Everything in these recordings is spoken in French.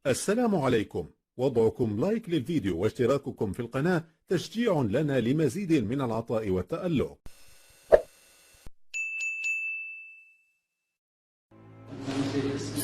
السلام عليكم. وضعكم لايك للفيديو واشتراككم في القناة تشجيع لنا لمزيد من العطاء والتألق.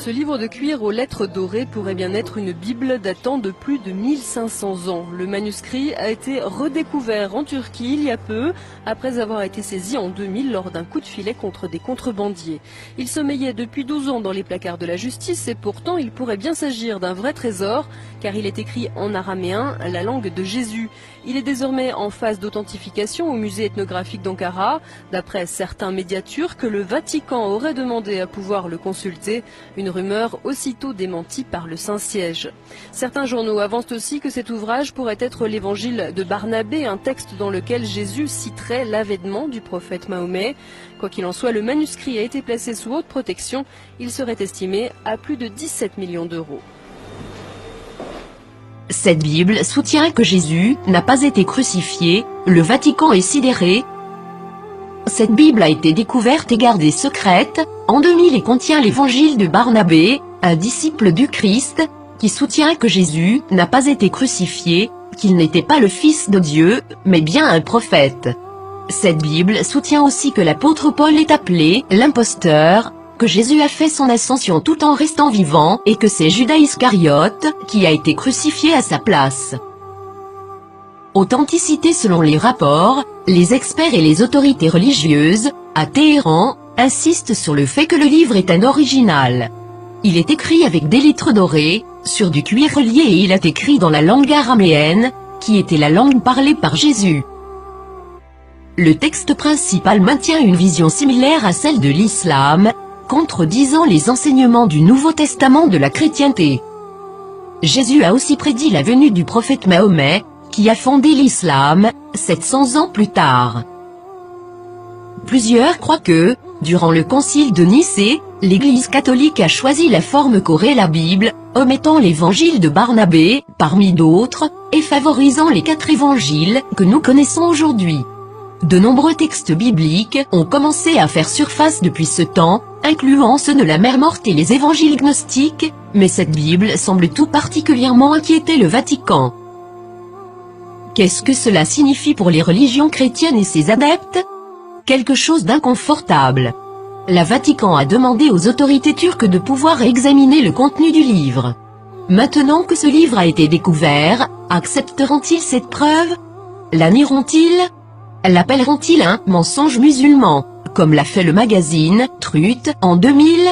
Ce livre de cuir aux lettres dorées pourrait bien être une Bible datant de plus de 1500 ans. Le manuscrit a été redécouvert en Turquie il y a peu, après avoir été saisi en 2000 lors d'un coup de filet contre des contrebandiers. Il sommeillait depuis 12 ans dans les placards de la justice et pourtant il pourrait bien s'agir d'un vrai trésor, car il est écrit en araméen, la langue de Jésus. Il est désormais en phase d'authentification au musée ethnographique d'Ankara. D'après certains médias turcs, le Vatican aurait demandé à pouvoir le consulter. Une rumeur aussitôt démentie par le Saint-Siège. Certains journaux avancent aussi que cet ouvrage pourrait être l'évangile de Barnabé, un texte dans lequel Jésus citerait l'avènement du prophète Mahomet. Quoi qu'il en soit, le manuscrit a été placé sous haute protection. Il serait estimé à plus de 17 millions d'euros. Cette Bible soutient que Jésus n'a pas été crucifié, le Vatican est sidéré. Cette Bible a été découverte et gardée secrète, en 2000 et contient l'évangile de Barnabé, un disciple du Christ, qui soutient que Jésus n'a pas été crucifié, qu'il n'était pas le Fils de Dieu, mais bien un prophète. Cette Bible soutient aussi que l'apôtre Paul est appelé l'imposteur, que Jésus a fait son ascension tout en restant vivant et que c'est Judas Iscariote qui a été crucifié à sa place. Authenticité selon les rapports, les experts et les autorités religieuses, à Téhéran, insistent sur le fait que le livre est un original. Il est écrit avec des lettres dorées, sur du cuir relié et il est écrit dans la langue araméenne, qui était la langue parlée par Jésus. Le texte principal maintient une vision similaire à celle de l'islam, contredisant les enseignements du Nouveau Testament de la chrétienté. Jésus a aussi prédit la venue du prophète Mahomet, qui a fondé l'islam, 700 ans plus tard. Plusieurs croient que, durant le concile de Nicée, l'Église catholique a choisi la forme qu'aurait la Bible, omettant l'évangile de Barnabé, parmi d'autres, et favorisant les 4 évangiles que nous connaissons aujourd'hui. De nombreux textes bibliques ont commencé à faire surface depuis ce temps, incluant ceux de la Mère morte et les évangiles gnostiques, mais cette Bible semble tout particulièrement inquiéter le Vatican. Qu'est-ce que cela signifie pour les religions chrétiennes et ses adeptes? Quelque chose d'inconfortable. Le Vatican a demandé aux autorités turques de pouvoir examiner le contenu du livre. Maintenant que ce livre a été découvert, accepteront-ils cette preuve? La nieront-ils? L'appelleront-ils un mensonge musulman, comme l'a fait le magazine Truth en 2000?